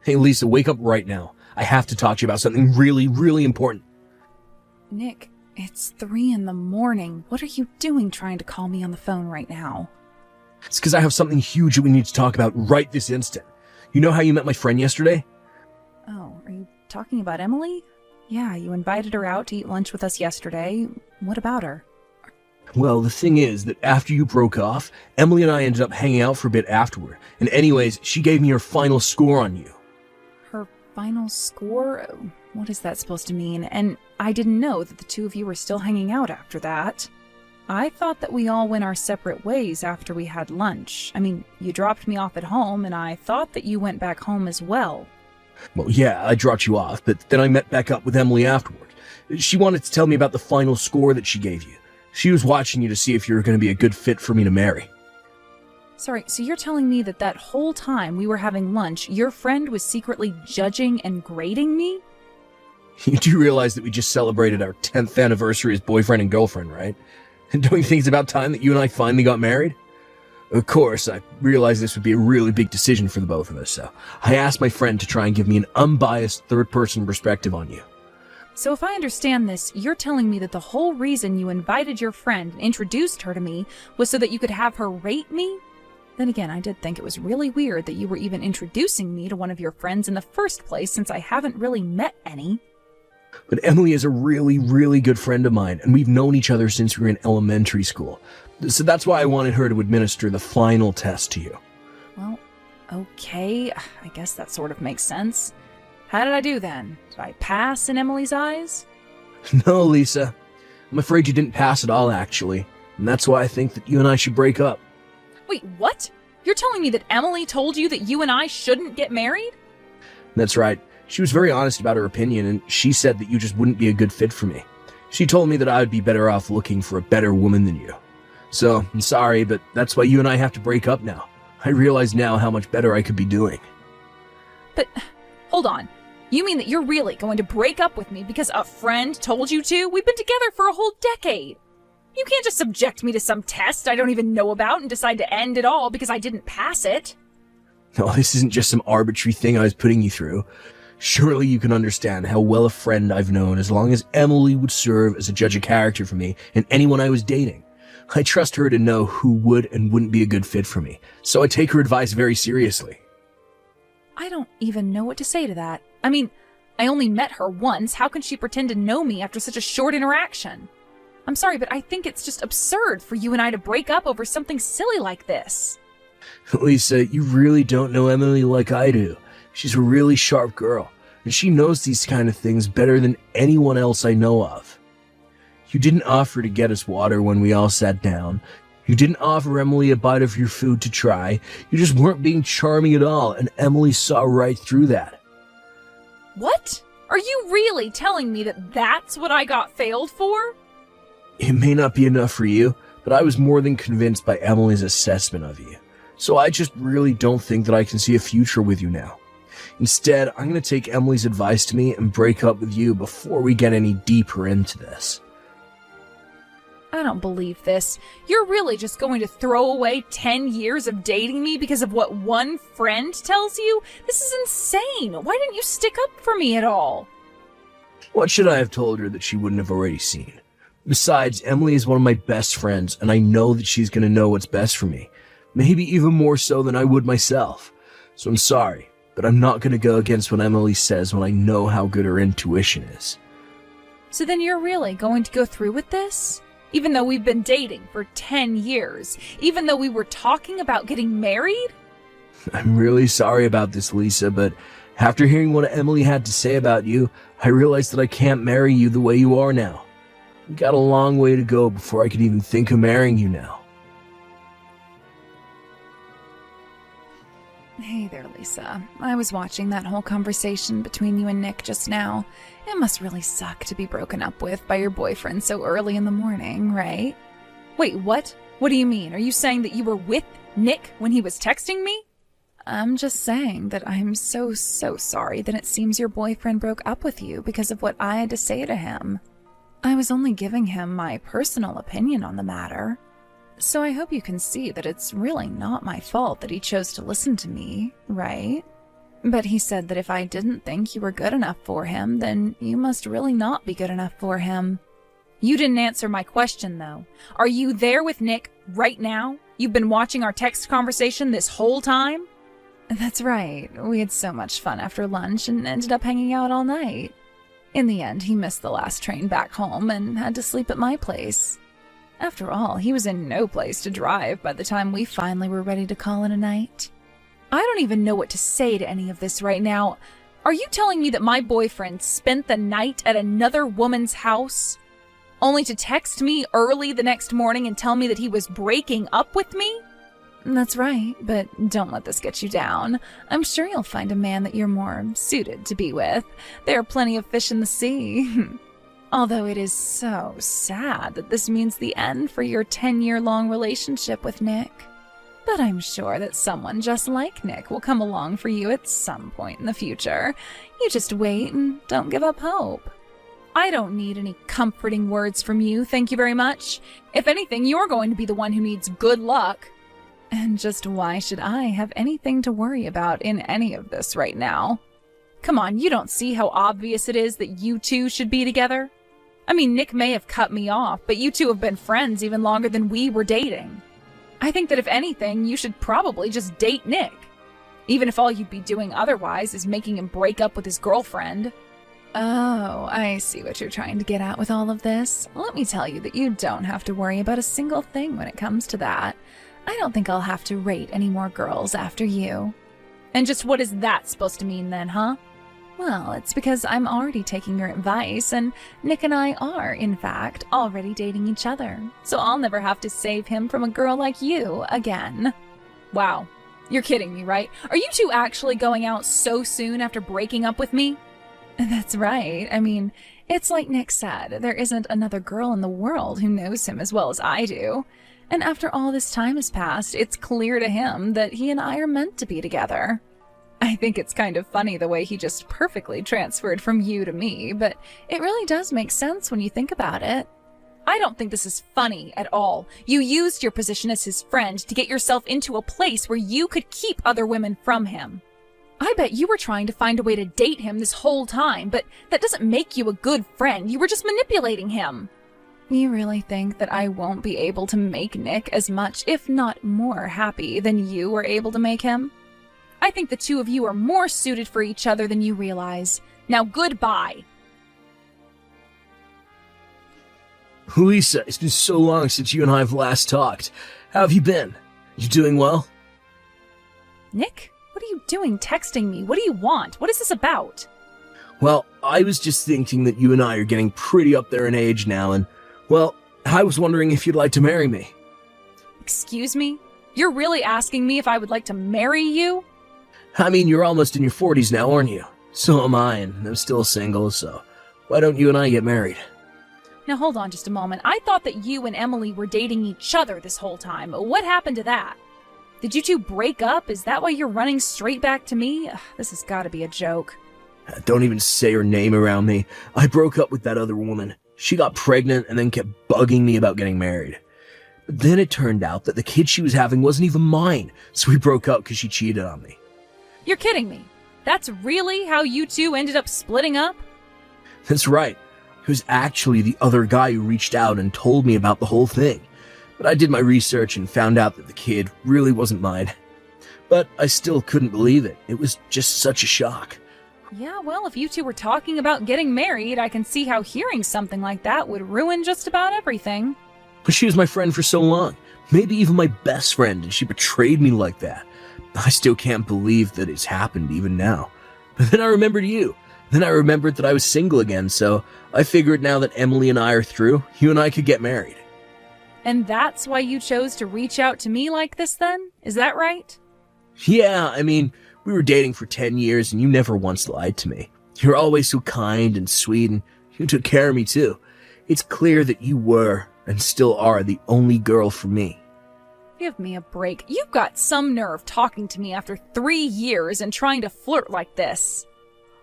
Hey, Lisa, wake up right now. I have to talk to you about something really, really important. Nick, it's 3 a.m. What are you doing trying to call me on the phone right now? It's because I have something huge that we need to talk about right this instant. You know how you met my friend yesterday? Oh, are you talking about Emily? Yeah, you invited her out to eat lunch with us yesterday. What about her? Well, the thing is that after you broke off, Emily and I ended up hanging out for a bit afterward. And anyways, she gave me her final score on you. Her final score? What is that supposed to mean? And I didn't know that the two of you were still hanging out after that. I thought that we all went our separate ways after we had lunch. I mean, you dropped me off at home, and I thought that you went back home as well. Well, yeah, I dropped you off, but then I met back up with Emily afterward. She wanted to tell me about the final score that she gave you. She was watching you to see if you were going to be a good fit for me to marry. Sorry, so you're telling me that whole time we were having lunch, your friend was secretly judging and grading me? You do realize that we just celebrated our 10th anniversary as boyfriend and girlfriend, right? And don't you think it's about time that you and I finally got married? Of course, I realized this would be a really big decision for the both of us, so I asked my friend to try and give me an unbiased third-person perspective on you. So if I understand this, you're telling me that the whole reason you invited your friend and introduced her to me was so that you could have her rate me? Then again, I did think it was really weird that you were even introducing me to one of your friends in the first place, since I haven't really met any. But Emily is a really, really good friend of mine, and we've known each other since we were in elementary school. So that's why I wanted her to administer the final test to you. Well, okay, I guess that sort of makes sense. How did I do then? Did I pass in Emily's eyes? No, Lisa. I'm afraid you didn't pass at all, actually. And that's why I think that you and I should break up. Wait, what? You're telling me that Emily told you that you and I shouldn't get married? That's right. She was very honest about her opinion, and she said that you just wouldn't be a good fit for me. She told me that I would be better off looking for a better woman than you. So, I'm sorry, but that's why you and I have to break up now. I realize now how much better I could be doing. But, hold on. You mean that you're really going to break up with me because a friend told you to? We've been together for a whole decade. You can't just subject me to some test I don't even know about and decide to end it all because I didn't pass it. No, this isn't just some arbitrary thing I was putting you through. Surely you can understand how well a friend I've known as long as Emily would serve as a judge of character for me and anyone I was dating. I trust her to know who would and wouldn't be a good fit for me, so I take her advice very seriously. I don't even know what to say to that. I mean, I only met her once. How can she pretend to know me after such a short interaction? I'm sorry, but I think it's just absurd for you and I to break up over something silly like this. Lisa, you really don't know Emily like I do. She's a really sharp girl, and she knows these kind of things better than anyone else I know of. You didn't offer to get us water when we all sat down. You didn't offer Emily a bite of your food to try. You just weren't being charming at all, and Emily saw right through that. What? Are you really telling me that that's what I got failed for? It may not be enough for you, but I was more than convinced by Emily's assessment of you. So I just really don't think that I can see a future with you now. Instead, I'm going to take Emily's advice to me and break up with you before we get any deeper into this. I don't believe this. You're really just going to throw away 10 years of dating me because of what one friend tells you? This is insane. Why didn't you stick up for me at all? What should I have told her that she wouldn't have already seen? Besides, Emily is one of my best friends, and I know that she's going to know what's best for me. Maybe even more so than I would myself. So I'm sorry, but I'm not going to go against what Emily says when I know how good her intuition is. So then you're really going to go through with this? Even though we've been dating for 10 years? Even though we were talking about getting married? I'm really sorry about this, Lisa, but after hearing what Emily had to say about you, I realized that I can't marry you the way you are now. We got a long way to go before I could even think of marrying you now. Hey there, Lisa. I was watching that whole conversation between you and Nick just now. It must really suck to be broken up with by your boyfriend so early in the morning, right? Wait, what? What do you mean? Are you saying that you were with Nick when he was texting me? I'm just saying that I'm so sorry that it seems your boyfriend broke up with you because of what I had to say to him. I was only giving him my personal opinion on the matter. So I hope you can see that it's really not my fault that he chose to listen to me, right? But he said that if I didn't think you were good enough for him, then you must really not be good enough for him. You didn't answer my question, though. Are you there with Nick right now? You've been watching our text conversation this whole time? That's right. We had so much fun after lunch and ended up hanging out all night. In the end, he missed the last train back home and had to sleep at my place. After all, he was in no place to drive by the time we finally were ready to call it a night. I don't even know what to say to any of this right now. Are you telling me that my boyfriend spent the night at another woman's house, only to text me early the next morning and tell me that he was breaking up with me? That's right, but don't let this get you down. I'm sure you'll find a man that you're more suited to be with. There are plenty of fish in the sea. Although it is so sad that this means the end for your 10-year-long relationship with Nick. But I'm sure that someone just like Nick will come along for you at some point in the future. You just wait and don't give up hope. I don't need any comforting words from you, thank you very much. If anything, you're going to be the one who needs good luck. And just why should I have anything to worry about in any of this right now? Come on, you don't see how obvious it is that you two should be together? I mean, Nick may have cut me off, but you two have been friends even longer than we were dating. I think that if anything, you should probably just date Nick. Even if all you'd be doing otherwise is making him break up with his girlfriend. Oh, I see what you're trying to get at with all of this. Let me tell you that you don't have to worry about a single thing when it comes to that. I don't think I'll have to rate any more girls after you. And just what is that supposed to mean then, huh? Well, it's because I'm already taking your advice, and Nick and I are, in fact, already dating each other. So I'll never have to save him from a girl like you again. Wow. You're kidding me, right? Are you two actually going out so soon after breaking up with me? That's right. I mean, it's like Nick said, there isn't another girl in the world who knows him as well as I do. And after all this time has passed, it's clear to him that he and I are meant to be together. I think it's kind of funny the way he just perfectly transferred from you to me, but it really does make sense when you think about it. I don't think this is funny at all. You used your position as his friend to get yourself into a place where you could keep other women from him. I bet you were trying to find a way to date him this whole time, but that doesn't make you a good friend. You were just manipulating him. You really think that I won't be able to make Nick as much, if not more, happy than you were able to make him? I think the two of you are more suited for each other than you realize. Now, goodbye. Lisa, it's been so long since you and I have last talked. How have you been? You doing well? Nick, what are you doing texting me? What do you want? What is this about? Well, I was just thinking that you and I are getting pretty up there in age now, and, well, I was wondering if you'd like to marry me. Excuse me? You're really asking me if I would like to marry you? I mean, you're almost in your 40s now, aren't you? So am I, and I'm still single, so why don't you and I get married? Now hold on just a moment. I thought that you and Emily were dating each other this whole time. What happened to that? Did you two break up? Is that why you're running straight back to me? Ugh, this has got to be a joke. Don't even say her name around me. I broke up with that other woman. She got pregnant and then kept bugging me about getting married. But then it turned out that the kid she was having wasn't even mine, so we broke up because she cheated on me. You're kidding me. That's really how you two ended up splitting up? That's right. It was actually the other guy who reached out and told me about the whole thing. But I did my research and found out that the kid really wasn't mine. But I still couldn't believe it. It was just such a shock. Yeah, well, if you two were talking about getting married, I can see how hearing something like that would ruin just about everything. But she was my friend for so long. Maybe even my best friend, and she betrayed me like that. I still can't believe that it's happened even now. But then I remembered you. Then I remembered that I was single again, so I figured now that Emily and I are through, you and I could get married. And that's why you chose to reach out to me like this then? Is that right? Yeah, I mean, we were dating for 10 years and you never once lied to me. You're always so kind and sweet, and you took care of me too. It's clear that you were, and still are, the only girl for me. Give me a break. You've got some nerve talking to me after 3 years and trying to flirt like this.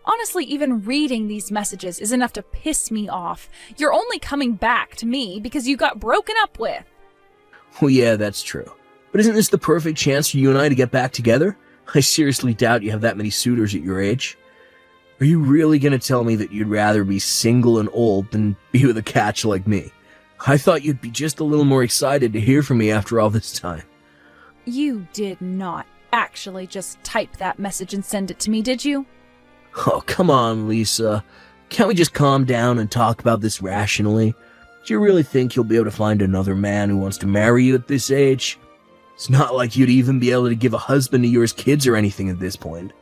Honestly, even reading these messages is enough to piss me off. You're only coming back to me because you got broken up with. Well, yeah, that's true. But isn't this the perfect chance for you and I to get back together? I seriously doubt you have that many suitors at your age. Are you really gonna tell me that you'd rather be single and old than be with a catch like me? I thought you'd be just a little more excited to hear from me after all this time. You did not actually just type that message and send it to me, did you? Oh, come on, Lisa. Can't we just calm down and talk about this rationally? Do you really think you'll be able to find another man who wants to marry you at this age? It's not like you'd even be able to give a husband to yours kids or anything at this point.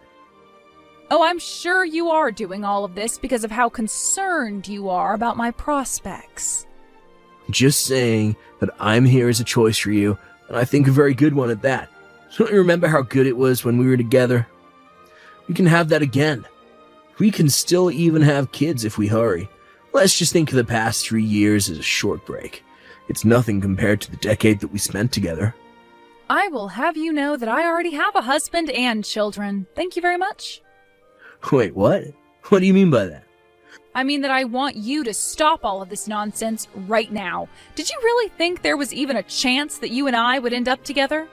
Oh, I'm sure you are doing all of this because of how concerned you are about my prospects. Just saying that I'm here as a choice for you, and I think a very good one at that. Don't you remember how good it was when we were together? We can have that again. We can still even have kids if we hurry. Let's just think of the past 3 years as a short break. It's nothing compared to the decade that we spent together. I will have you know that I already have a husband and children. Thank you very much. Wait, what? What do you mean by that? I mean that I want you to stop all of this nonsense right now. Did you really think there was even a chance that you and I would end up together?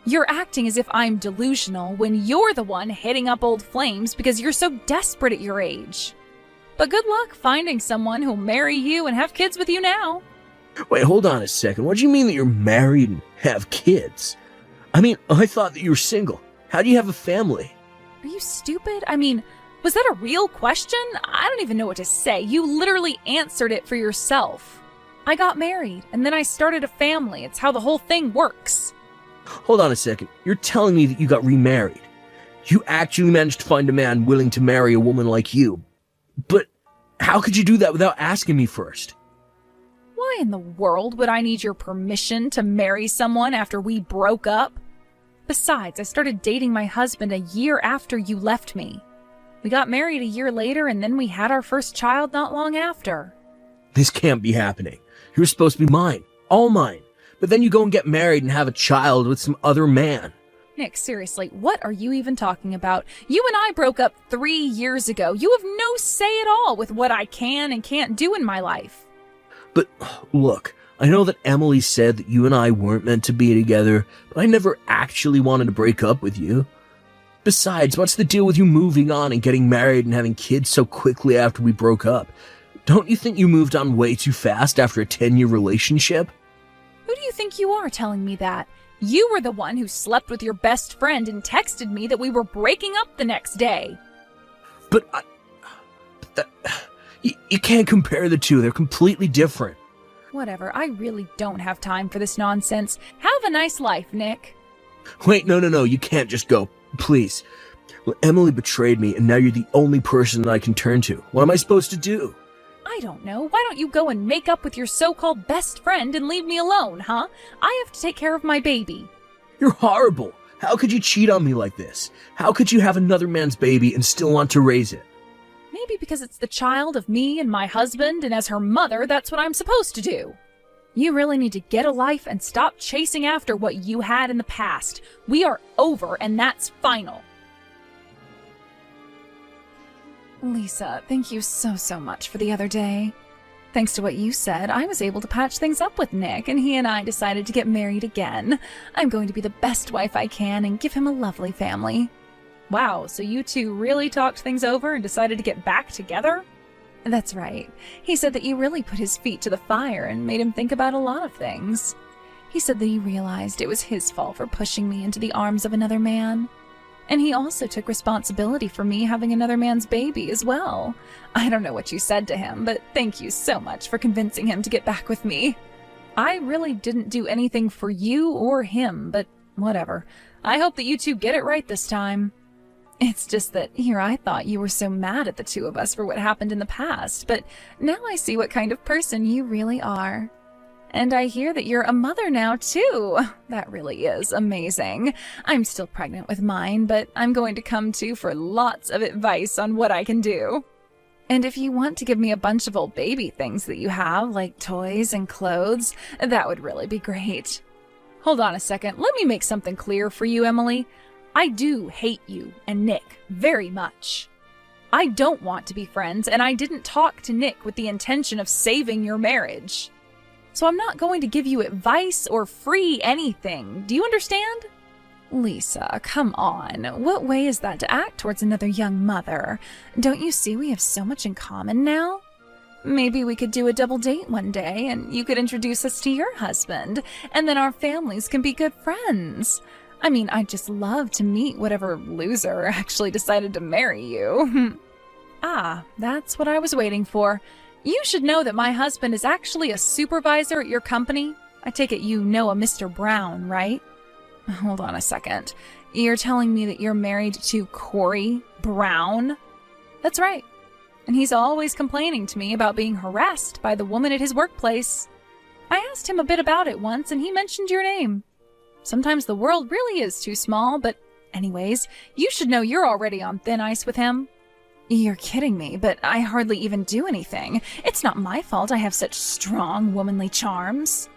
You're acting as if I'm delusional when you're the one hitting up old flames because you're so desperate at your age. But good luck finding someone who'll marry you and have kids with you now. Wait, hold on a second. What do you mean that you're married and have kids? I mean, I thought that you were single. How do you have a family? Are you stupid? I mean, was that a real question? I don't even know what to say. You literally answered it for yourself. I got married, and then I started a family. It's how the whole thing works. Hold on a second. You're telling me that you got remarried. You actually managed to find a man willing to marry a woman like you. But how could you do that without asking me first? Why in the world would I need your permission to marry someone after we broke up? Besides, I started dating my husband a year after you left me. We got married a year later, and then we had our first child not long after. This can't be happening. You're supposed to be mine. All mine. But then you go and get married and have a child with some other man. Nick, seriously, what are you even talking about? You and I broke up 3 years ago. You have no say at all with what I can and can't do in my life. But look, I know that Emily said that you and I weren't meant to be together, but I never actually wanted to break up with you. Besides, what's the deal with you moving on and getting married and having kids so quickly after we broke up? Don't you think you moved on way too fast after a 10-year relationship? Who do you think you are telling me that? You were the one who slept with your best friend and texted me that we were breaking up the next day. But you can't compare the two. They're completely different. Whatever, I really don't have time for this nonsense. Have a nice life, Nick. Wait, no, you can't just go. Please. Well, Emily betrayed me, and now you're the only person that I can turn to. What am I supposed to do? I don't know. Why don't you go and make up with your so-called best friend and leave me alone, huh? I have to take care of my baby. You're horrible. How could you cheat on me like this? How could you have another man's baby and still want to raise it? Maybe because it's the child of me and my husband, and as her mother, that's what I'm supposed to do. You really need to get a life and stop chasing after what you had in the past. We are over, and that's final. Lisa, thank you so much for the other day. Thanks to what you said, I was able to patch things up with Nick, and he and I decided to get married again. I'm going to be the best wife I can and give him a lovely family. Wow, so you two really talked things over and decided to get back together? That's right. He said that you really put his feet to the fire and made him think about a lot of things. He said that he realized it was his fault for pushing me into the arms of another man. And he also took responsibility for me having another man's baby as well. I don't know what you said to him, but thank you so much for convincing him to get back with me. I really didn't do anything for you or him, but whatever. I hope that you two get it right this time. It's just that here I thought you were so mad at the two of us for what happened in the past, but now I see what kind of person you really are. And I hear that you're a mother now, too. That really is amazing. I'm still pregnant with mine, but I'm going to come to for lots of advice on what I can do. And if you want to give me a bunch of old baby things that you have, like toys and clothes, that would really be great. Hold on a second. Let me make something clear for you, Emily. I do hate you and Nick very much. I don't want to be friends, and I didn't talk to Nick with the intention of saving your marriage. So I'm not going to give you advice or free anything. Do you understand? Lisa, come on. What way is that to act towards another young mother? Don't you see we have so much in common now? Maybe we could do a double date one day, and you could introduce us to your husband, and then our families can be good friends. I mean, I'd just love to meet whatever loser actually decided to marry you. Ah, that's what I was waiting for. You should know that my husband is actually a supervisor at your company. I take it you know a Mr. Brown, right? Hold on a second. You're telling me that you're married to Corey Brown? That's right. And he's always complaining to me about being harassed by the woman at his workplace. I asked him a bit about it once, and he mentioned your name. Sometimes the world really is too small, but anyways, you should know you're already on thin ice with him. You're kidding me, but I hardly even do anything. It's not my fault I have such strong, womanly charms.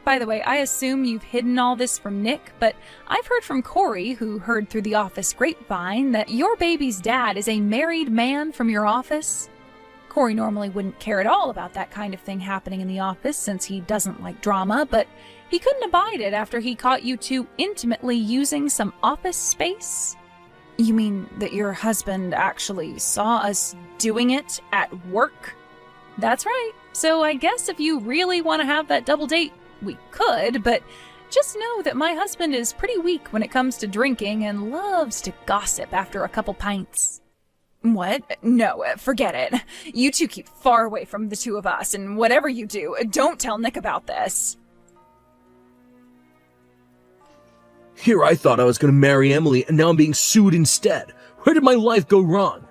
By the way, I assume you've hidden all this from Nick, but I've heard from Corey, who heard through the office grapevine, that your baby's dad is a married man from your office. Corey normally wouldn't care at all about that kind of thing happening in the office since he doesn't like drama, but he couldn't abide it after he caught you two intimately using some office space. You mean that your husband actually saw us doing it at work? That's right. So I guess if you really want to have that double date, we could, but just know that my husband is pretty weak when it comes to drinking and loves to gossip after a couple pints. What? No, forget it. You two keep far away from the two of us, and whatever you do, don't tell Nick about this. Here I thought I was going to marry Emily, and now I'm being sued instead. Where did my life go wrong?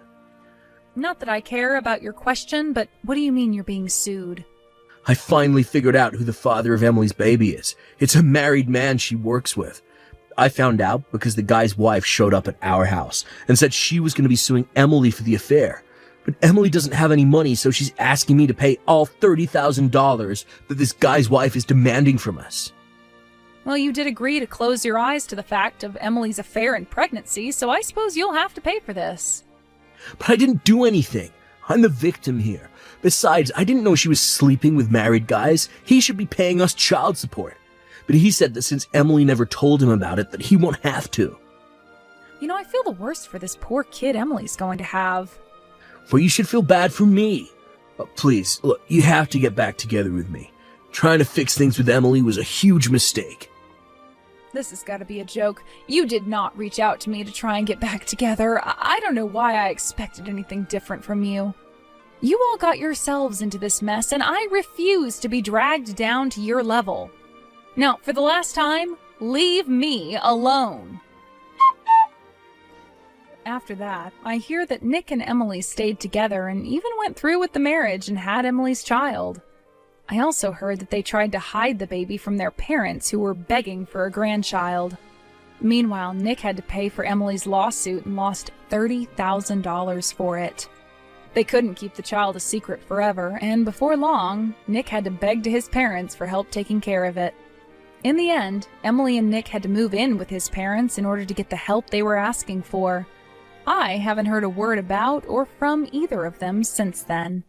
Not that I care about your question, but what do you mean you're being sued? I finally figured out who the father of Emily's baby is. It's a married man she works with. I found out because the guy's wife showed up at our house and said she was going to be suing Emily for the affair. But Emily doesn't have any money, so she's asking me to pay all $30,000 that this guy's wife is demanding from us. Well, you did agree to close your eyes to the fact of Emily's affair and pregnancy, so I suppose you'll have to pay for this. But I didn't do anything. I'm the victim here. Besides, I didn't know she was sleeping with married guys. He should be paying us child support. But he said that since Emily never told him about it, that he won't have to. You know, I feel the worst for this poor kid Emily's going to have. Well, you should feel bad for me. Please, look, you have to get back together with me. Trying to fix things with Emily was a huge mistake. This has got to be a joke. You did not reach out to me to try and get back together. I don't know why I expected anything different from you. You all got yourselves into this mess, and I refuse to be dragged down to your level. Now, for the last time, leave me alone. After that, I hear that Nick and Emily stayed together and even went through with the marriage and had Emily's child. I also heard that they tried to hide the baby from their parents who were begging for a grandchild. Meanwhile, Nick had to pay for Emily's lawsuit and lost $30,000 for it. They couldn't keep the child a secret forever, and before long, Nick had to beg to his parents for help taking care of it. In the end, Emily and Nick had to move in with his parents in order to get the help they were asking for. I haven't heard a word about or from either of them since then.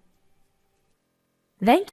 Thank